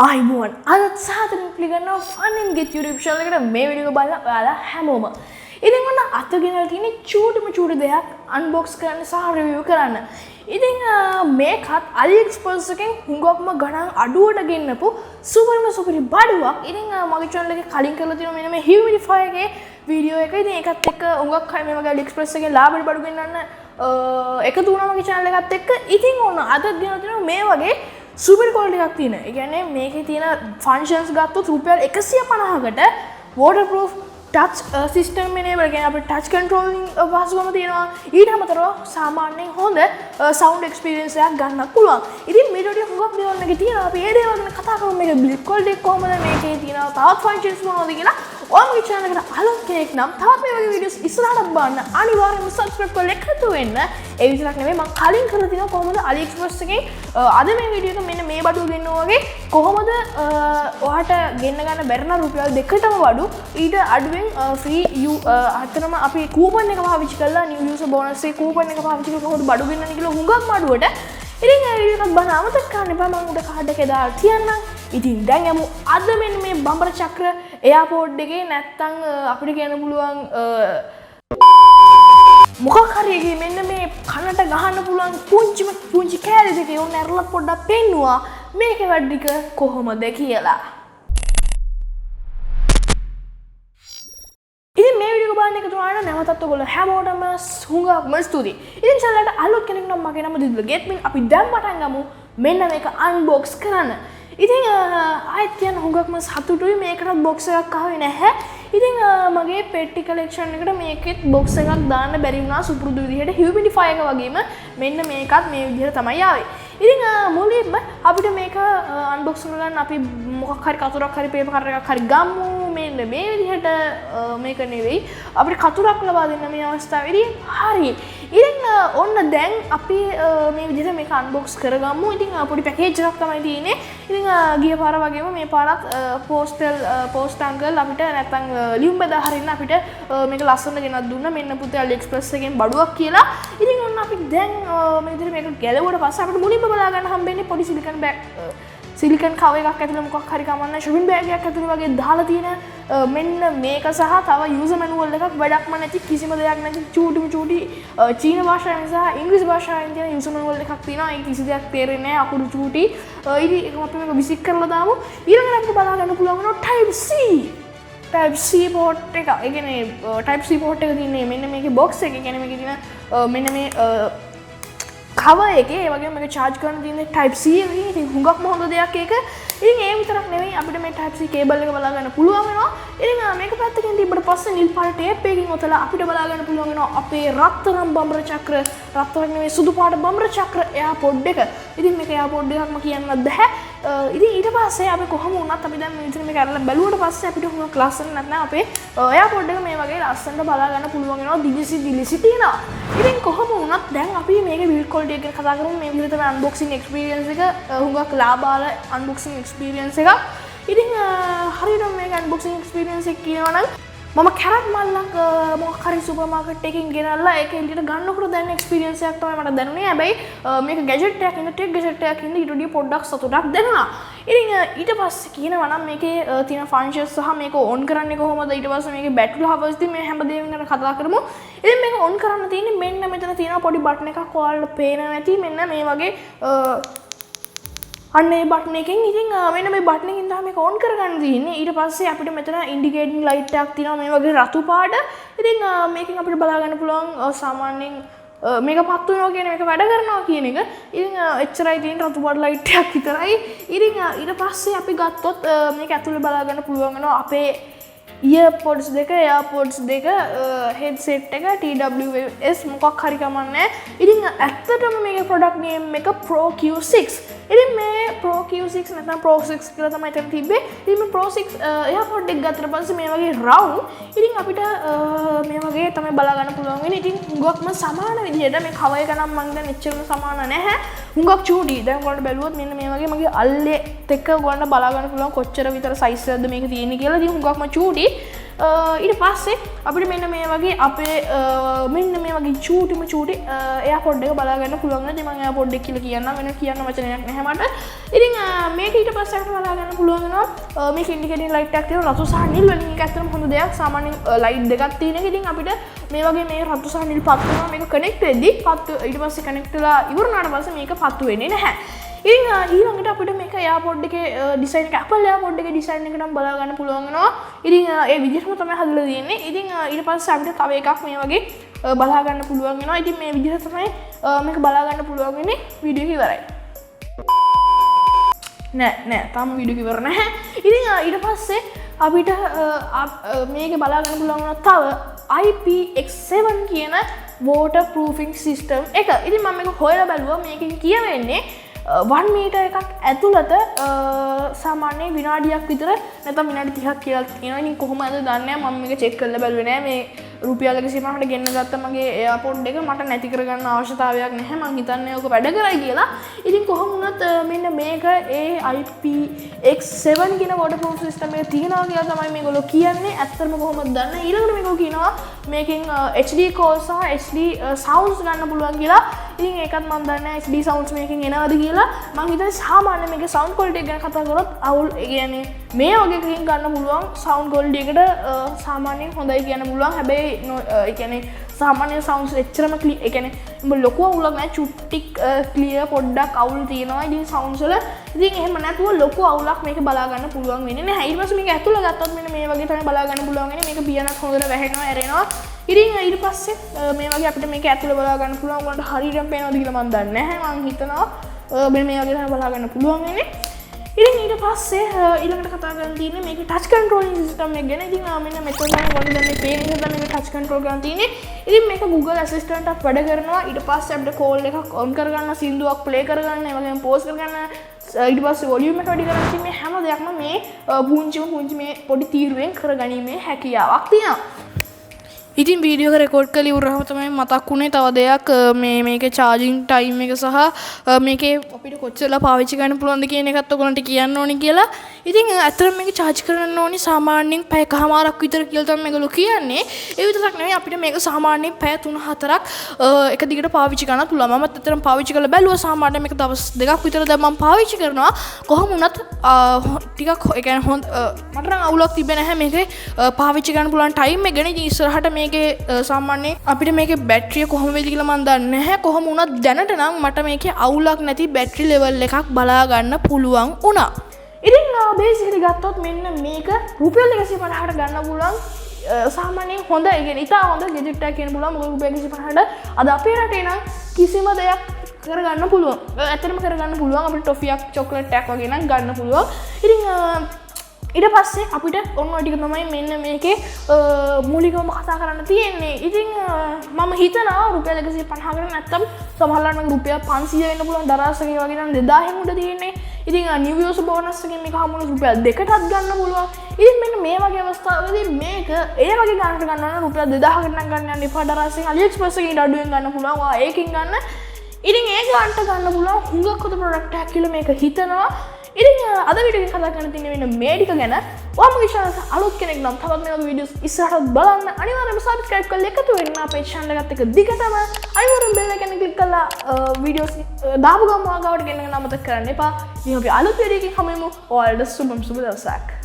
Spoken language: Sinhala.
අයිබෝන් අදත් සාතරෙන් පිළිගන්නවා fun and get YouTube channel එකට මේ වීඩියෝ එක බලලා ඔයාලා හැමෝම ඉතින් ඔන්න අත ගෙනල්ලා තියෙන චූටි දෙයක් අන්බොක්ස් කරන්න සහ රිවිව් කරන්න. ඉතින් මේකත් AliExpress එකෙන් හුඟක්ම ගණන් අඩුවට ගෙන්නපු සුපරි බඩුවක්. ඉතින් මගේ channel එකේ කලින් කරලා තියෙනවා මෙන්න මේ humidifier එකේ වීඩියෝ එක. ඉතින් ඒකත් එක්ක හුඟක් අය මේ වගේ AliExpress එකේ ලාභෙට බඩු ගෙන්නන්න එකතු වුණා මගේ channel එකත් එක්ක. ඉතින් ඔන්න අදත් ගෙනල්ලා තියෙනවා මේ වගේ සුපර් ක්වොලිටි එකක් තියෙන. ඒ කියන්නේ මේකේ තියෙන ෆන්ක්ෂන්ස් ගත්තොත් රුපියල් 150කට waterproof touch system enable කියන්නේ අපිට touch controlling පහසුකම තියෙනවා. ඊට අමතරව සාමාන්‍යයෙන් හොඳ sound experience එකක් ගන්න පුළුවන්. ඉතින් මේ වීඩියෝ එක හුඟක් දේවල් මේකේ තියෙනවා. අපි ඒ දේවල් ගැන කතා කරමු. මේකේ build quality කොහොමද, මේකේ තියෙනවා තවත් functions මොනවද කියලා. ඔයාගේ channel එකට අලුත් කෙනෙක් නම් තවත් මේ වගේ videos ඉස්සරහට බලන්න අනිවාර්යෙන්ම subscribe කරලා එකතු වෙන්න. ඒ විතරක් නෙමෙයි මම කලින් කරලා තියෙනවා කොහොමද AliExpress එකේ අද මේ වීඩියෝ එක මෙන්න මේ බඩුව ගෙන්නනවා වගේ කොහොමද ඔයාට ගෙන්න ගන්න බැරි නම් රුපියල් 2ටම බඩු ඊට අඩුවෙන් free අතරම අපි කූපන් එක පාවිච්චි කරලා new user bonus එකේ කූපන් එක පාවිච්චි කරලා කොහොමද බඩු ගෙන්නන්නේ කියලා හුඟක් බඩුවට. ඉතින් මේ වීඩියෝ එකත් බලන්න අමතක කරන්න එපා. මම උඩ කාඩ් එකේ දාලා තියන්නම්. ඉතින් දැන් යමු අද මෙන්න මේ බම්බර චක්‍ර එයාපෝඩ් එකේ නැත්තම් අපිට කියන්න පුළුවන් මොකක් හරි එකේ මෙන්න මේ කනට ගහන්න පුළුවන් පුංචි කෑලි දෙකේ උන් ඇරලා පොඩ්ඩක් පෙන්නුවා මේකේ වැඩික කොහොමද කියලා. ඉතින් මේ වීඩියෝ එක බලන්න එකතු වුණාට නැවතත් ඔයගොල්ලෝ හැමෝටම හුඟක්ම ස්තුතියි. ඉතින් channel එකට අලුත් කෙනෙක් නම් මගේ නම දිදුල ගේට්මින් අපි දැන් පටන් ගමු මෙන්න මේක අන්බොක්ස් කරන්න. ඉතින් ආයෙත් කියන හුඟක්ම සතුටුයි මේකට බොක්ස් එකක් ආවේ නැහැ. ඉතින් මගේ පෙට්ටි කලෙක්ෂන් එකට මේකෙත් බොක්ස් එකක් දාන්න බැරි වුණා සුපුරුදු විදිහට humidifier එක වගේම මෙන්න මේකත් මේ විදිහට තමයි ආවේ. ඉතින් මුලින්ම අපිට මේක අන්බොක්ස් කරගන්න අපි මොකක් හරි කතුරක් හරි පේපර් එකක් හරි ගමු. මෙන්න මේ විදිහට මේක නෙවෙයි අපිට කතුරක් ලබා දෙන්න මේ අවස්ථාවේදී. හරි. ඉතින් ඔන්න දැන් අපි මේ විදිහට මේක අන්බොක්ස් කරගමු. ඉතින් පොඩි පැකේජ් එකක් තමයි තියෙන්නේ. ඉතින් ගිය පාර වගේම මේ පාරත් පෝස්ට් අංකල් අපිට නැත්තම් ලියුම් බෙදා හරින්න අපිට මේක ලස්සනට ගෙනත් දුන්නා. මෙන්න පුතේ AliExpress එකෙන් බඩුවක් කියලා. ඉතින් ඔන්න අපි දැන් මේ විදිහට මේක ගැලවුවට පස්සේ අපිට මුලින්ම බලා ගන්න හම්බෙන්නේ පොඩි සිලිකන් කව එකක් ඇතුළේ මොකක් හරි කමන්න shopping bag එකක් ඇතුළේ වගේ දාලා තියෙන මෙන්න මේක සහ තව user manual එකක් වැඩක්ම නැති කිසිම දෙයක් නැති චූටි චීන භාෂාවෙන් සහ ඉංග්‍රීසි භාෂාවෙන් තියෙන user manual එකක් තියෙනවා. ඒ කිසි දෙයක් තේරෙන්නේ නැහැ අකුරු චූටි. ඉතින් අපි මේක විසික් කරලා දාමු. ඊළඟට අපිට බලා ගන්න පුළුවන් වෙනවා Type C port එක. ඒ කියන්නේ Type C port එක තියෙන්නේ මෙන්න මේකේ box එකේ. ඒ කියන්නේ මේකේ තියෙන මෙන්න මේ cover එකේ ඒ වගේම මේක charge කරන්න තියෙන්නේ Type C එකකින්. ඉතින් හුඟක්ම හොඳ දෙයක් ඒක. ඉතින් ඒ විතරක් නෙවෙයි අපිට මේ Type C cable එක බලා ගන්න පුළුවන් වෙනවා. ඉතින් මේක පැත්තකින් තිබ්බට පස්සේ නිල් පාට ටේප් එකකින් ඔතලා අපිට බලා ගන්න පුළුවන් වෙනවා අපේ රත්තරන් බම්බර චක්‍ර රත්තරන් නෙවෙයි සුදු පාට බම්බර චක්‍ර එයාපෝඩ් එක. ඉතින් මේක එයාපෝඩ් එකක්ම කියන්නත් බෑ. ඉතින් ඊට පස්සේ අපි කොහොම වුණත් අපි දැන් මේ විදිහට මේක අරලා බැලුවට පස්සේ අපිට හුඟක් ලස්සන නැත්නම් අපේ එයාපෝඩ් එක මේ වගේ ලස්සනට බලා ගන්න පුළුවන් වෙනවා. දිලිසි තියෙනවා. ඉතින් කොහොම වුණත් දැන් අපි මේකේ build quality එක ගැන කතා කරමු. මේ විදිහට තමයි unboxing experience එක හුඟක් ලාභාල unboxing experience එකක්. ඉතින් හරියට මේක unboxing experience එක කියනවා නම් මම කැරට් මල්ලක් මොකක් හරි සුපර් මාකට් එකකින් ගෙනල්ලා ඒක එළියට ගන්නකොට දැනෙන එක්ස්පීරියන්ස් එකක් තමයි මට දැනුනේ. හැබැයි මේක ගැජට් එකක් ඉන්න ටෙක් ගැජට් එකක් ඉන්න ඊට වඩා පොඩ්ඩක් සතුටක් දැනුණා. ඉතින් ඊට පස්සේ කියනවා නම් මේකේ තියෙන ෆන්ක්ෂන්ස් සහ මේක ඔන් කරන්නේ කොහොමද, ඊට පස්සේ මේකේ බැටරි ලෙවල්ස් ඉතින් මේ හැමදේම ගැන කතා කරමු. ඉතින් මේක ඔන් කරන්න තියෙන්නේ මෙන්න මෙතන තියෙන පොඩි බටන් එකක් ඔයාලට පේනවා ඇති. මෙන්න මේ වගේ අන්න ඒ බටන් එකෙන්. ඉතින් මෙන්න මේ බටන් එකෙන් තමයි මේක ඔන් කරගන්න තියෙන්නේ. ඊට පස්සේ අපිට මෙතන ඉන්ඩිකේටින් ලයිට් එකක් තියෙනවා මේ වගේ රතු පාට. ඉතින් මේකෙන් අපිට බලා ගන්න පුළුවන් සාමාන්‍යයෙන් මේක පත්තු වෙනවා කියන එක වැඩ කරනවා කියන එක. ඉතින් එච්චරයි තියෙන රතු පාට ලයිට් එකක් විතරයි. ඉතින් ඊට පස්සේ අපි ගත්තොත් මේක ඇතුලේ බලා ගන්න පුළුවන් වෙනවා අපේ earpods දෙක, AirPods දෙක, headset එක, TWS මොකක් හරි කමන්නේ. ඉතින් ඇත්තටම මේකේ product name එක Pro Q6. ඉතින් මේ Pro Q6 නැත්නම් Pro 6 කියලා තමයි එතන තිබ්බේ. ඉතින් මේ Pro 6 AirPod එක ගත්තට පස්සේ මේ වගේ round. ඉතින් අපිට මේ වගේ තමයි බලා ගන්න පුළුවන් වෙන්නේ. ඉතින් හුඟක්ම සමාන විදිහට මේ cover එක නම් මම දැන් එච්චරම සමාන නැහැ. හුඟක් චූටි. දැන් ඔයාලට බැලුවොත් මෙන්න මේ වගේ මගේ අල්ලේ එක්ක ඔයාලට බලා ගන්න පුළුවන් කොච්චර විතර size එකක්ද මේක තියෙන්නේ කියලා. ඉතින් හුඟක්ම චූටි. ඊට පස්සේ අපිට මෙන්න මේ වගේ අපේ මෙන්න මේ වගේ චූටිම චූටි එයාපොඩ් එක බලා ගන්න පුළුවන්. ඉතින් මම එයාපොඩ් එක කියලා කියන්න වෙන කියන්න වචනයක් නැහැ මට. ඉතින් මේක ඊට පස්සේ අපිට බලා ගන්න පුළුවන් වෙනවා මේක ඉන්ඩිකේටින් ලයිට් එකක් තියෙනවා රතු සහ නිල් වලින්. ඒක ඇත්තටම හොඳ දෙයක්. සාමාන්‍යයෙන් ලයිට් දෙකක් තියෙන එක. ඉතින් අපිට මේ වගේ මේ රතු සහ නිල් පත්තු වෙනවා. මේක කනෙක්ට් වෙද්දි පත්තු ඊට පස්සේ කනෙක්ට් වෙලා ඉවර වුණාට පස්සේ මේක පත්තු වෙන්නේ නැහැ. ඉතින් ඊළඟට අපිට මේක එයාපොඩ් එකේ ඩිසයින් එක Apple එයාපොඩ් එකේ ඩිසයින් එක නම් බලා ගන්න පුළුවන් වෙනවා. ඉතින් ඒ විදිහටම තමයි හදලා තියෙන්නේ. ඉතින් ඊට පස්සේ අපිට තව එකක් මේ වගේ බලා ගන්න පුළුවන් වෙනවා. ඉතින් මේ විදිහට තමයි මේක බලා ගන්න පුළුවන් වෙන්නේ. වීඩියෝ එක ඉවරයි. නෑ තාම වීඩියෝ එක ඉවර නැහැ. ඉතින් ඊට පස්සේ අපිට මේක බලා ගන්න පුළුවන් වෙනවා තව IPX7 කියන water proofing system එක. ඉතින් මම මේක හොයලා බැලුවා. මේකෙන් කියවෙන්නේ 1 මීටර් එකක් ඇතුළත සාමාන්‍ය විනාඩියක් විතර නැත්නම් විනාඩි 30ක් කියලා තියෙනවා. ඉතින් කොහොමද දන්නේ නැහැ. මම මේක චෙක් කරලා බැලුවේ නෑ. මේ රුපියල් 150කට ගෙන්න ගත්ත මගේ එයාපොඩ් එක මට නැති කරගන්න අවශ්‍යතාවයක් නැහැ. මම හිතන්නේ ඕක වැඩ කරයි කියලා. ඉතින් කොහොම වුණත් මෙන්න මේක ඒ IPX7 කියන waterproof system එක තියෙනවා කියලා තමයි මේගොල්ලෝ කියන්නේ. ඇත්තටම කොහොමද දන්නේ? ඊළඟට මේගොල්ලෝ කියනවා මේකෙන් HD call සහ HD sounds ගන්න පුළුවන් කියලා. ඉතින් ඒකත් මම දන්නේ නැහැ HD sounds මේකෙන් එනවද කියලා. මම හිතන්නේ සාමාන්‍ය මේකේ sound quality එක ගැන කතා කරොත් අවුල් ඒ කියන්නේ මේ වගේ එකකින් ගන්න පුළුවන් sound quality එකට සාමාන්‍යයෙන් හොඳයි කියන්න පුළුවන්. හැබැයි ඒ කියන්නේ සාමාන්‍ය sounds එච්චරම ඒ කියන්නේ උඹ ලොකු අවුලක් නැහැ. චුට්ටික් clear පොඩ්ඩක් අවුල් තියෙනවා. ඉතින් sounds වල ඉතින් එහෙම නැතුව ලොකු අවුලක් මේක බලා ගන්න පුළුවන් වෙන්නේ නැහැ. ඊට පස්සේ මේක ඇතුළ ගත්තොත් මෙන්න මේ වගේ තමයි බලා ගන්න පුළුවන් වෙන්නේ. මේක පියනක් හොඳට වැහෙනවා ඇරෙනවා. ඉතින් ඊට පස්සේ මේ වගේ අපිට මේක ඇතුළ බලා ගන්න පුළුවන්. උන්ට හරියටම පේනවද කියලා මම දන්නේ නැහැ. මම හිතනවා මෙන්න මේ වගේ තමයි බලා ගන්න පුළුවන් වෙන්නේ. ඉතින් ඊට පස්සේ ඊළඟට කතා කරන්න තියෙන්නේ මේකේ ටච් කන්ට්‍රෝලින් සිස්ටම් එක ගැන. ඉතින් මෙන්න මෙතන තමයි වගේ දැන් මේ පේන එක තමයි මේක ටච් කන්ට්‍රෝල් කරන්න තියෙන්නේ. ඉතින් මේක Google Assistant එකක් වැඩ කරනවා. ඊට පස්සේ අපිට කෝල් එකක් ඔන් කරගන්න, සින්දුවක් ප්ලේ කරගන්න, ඒ වගේම පෝස් කරගන්න, ඊට පස්සේ වොලියුම් එක වැඩි කරගන්න. ඉතින් මේ හැම දෙයක්ම මේ පුංචි මේ පොඩි තීරුවෙන් කරගැනීමේ හැකියාවක් තියෙනවා. ඉතින් වීඩියෝ එක රෙකෝඩ් කරලා ඉවරවම තමයි මතක් වුණේ තව දෙයක් මේකේ charging time එක සහ මේකේ අපිට කොච්චරලා පාවිච්චි කරන්න පුළුවන්ද කියන එකත් ඔයගොල්ලන්ට කියන්න ඕනි කියලා. ඉතින් ඇත්තටම මේක charge කරන්න ඕනි සාමාන්‍යයෙන් පැයකමාරක් විතර කියලා තමයි මේගොල්ලෝ කියන්නේ. ඒ විතරක් නෙවෙයි අපිට මේක සාමාන්‍යයෙන් පැය 3-4ක් එක දිගට පාවිච්චි කරන්න පුළුවන්. මමත් ඇත්තටම පාවිච්චි කරලා බැලුවා. සාමාන්‍යයෙන් මේක දවස් 2ක් විතර දැන් මම පාවිච්චි කරනවා. කොහොම වුණත් ටිකක් ඒ කියන්නේ හොඳ මට නම් අවුලක් තිබෙන්නේ නැහැ මේකේ පාවිච්චි කරන්න පුළුවන් time එක ගැන. ඉතින් ඉස්සරහට මේකේ සාමාන්‍යයෙන් අපිට මේකේ බැටරිය කොහොම වෙයිද කියලා මම දන්නේ නැහැ. කොහොම වුණත් දැනට නම් මට මේකේ අවුලක් නැති බැටරි ලෙවල් එකක් බලා ගන්න පුළුවන් වුණා. ඉතින් බේසිකලි ගත්තොත් මෙන්න මේක රුපියල් 150කට ගන්න පුළුවන් සාමාන්‍යයෙන් හොඳ ඒ කියන්නේ ඉතා හොඳ ගැජට් එකක් කියන පුළුවන්. මොකද රුපියල් 150කට අද අපේ රටේ නම් කිසිම දෙයක් කරගන්න පුළුවන්. ඇත්තටම කරගන්න පුළුවන්. අපිට ටොෆියක් චොක්ලට් එකක් වගේ නම් ගන්න පුළුවන්. ඉතින් ඊට පස්සේ අපිට ඔන්න ඔය ටික තමයි මෙන්න මේකේ මූලිකවම කතා කරන්න තියෙන්නේ. ඉතින් මම හිතනවා රුපියල් 150කට නැත්තම් සමහරවිට මම රුපියල් 500 වෙන්න පුළුවන් දරාසකේ වගේ නම් 2000 උඩ තියෙන්නේ. ඉතින් නිව් යර්ස් බෝනස් එකෙන් මේක හමුන රුපියල් 2කටත් ගන්න පුළුවන්. ඉතින් මෙන්න මේ වගේ අවස්ථාවලදී මේක ඒ වගේ ගන්නට ගන්න නම් රුපියල් 2000කට නම් ගන්න යන්න එපා. දරාසෙන් AliExpress එකෙන් අඩුවෙන් ගන්න පුළුවන්. ඔයා ඒකෙන් ගන්න. ඉතින් ඒක ගන්නට ගන්න පුළුවන් හුඟක් හොඳ ප්‍රොඩක්ට් එකක් කියලා මේක හිතනවා. ඉතින් අද වීඩියෝ එක කතා කරන්න තියෙන්නේ වෙන මේ ටික ගැන. ඔයාමගේ channel එක අලුත් කෙනෙක් නම් තවත් මේ වගේ වීඩියෝස් ඉස්සරහට බලන්න අනිවාර්යයෙන්ම subscribe කරලා එකතු වෙන්න අපේ channel එකත් එක්ක දිගටම අනිවාර්යයෙන්ම bell icon එක click කරලා වීඩියෝස් දාපු ගමන් ඔයාගාවට ගෙන්නගෙන අමතක කරන්න එපා. ඉතින් අපි අලුත් වීඩියෝ එකකින් හමු වෙමු. ඔයාලට සුබ දවසක්.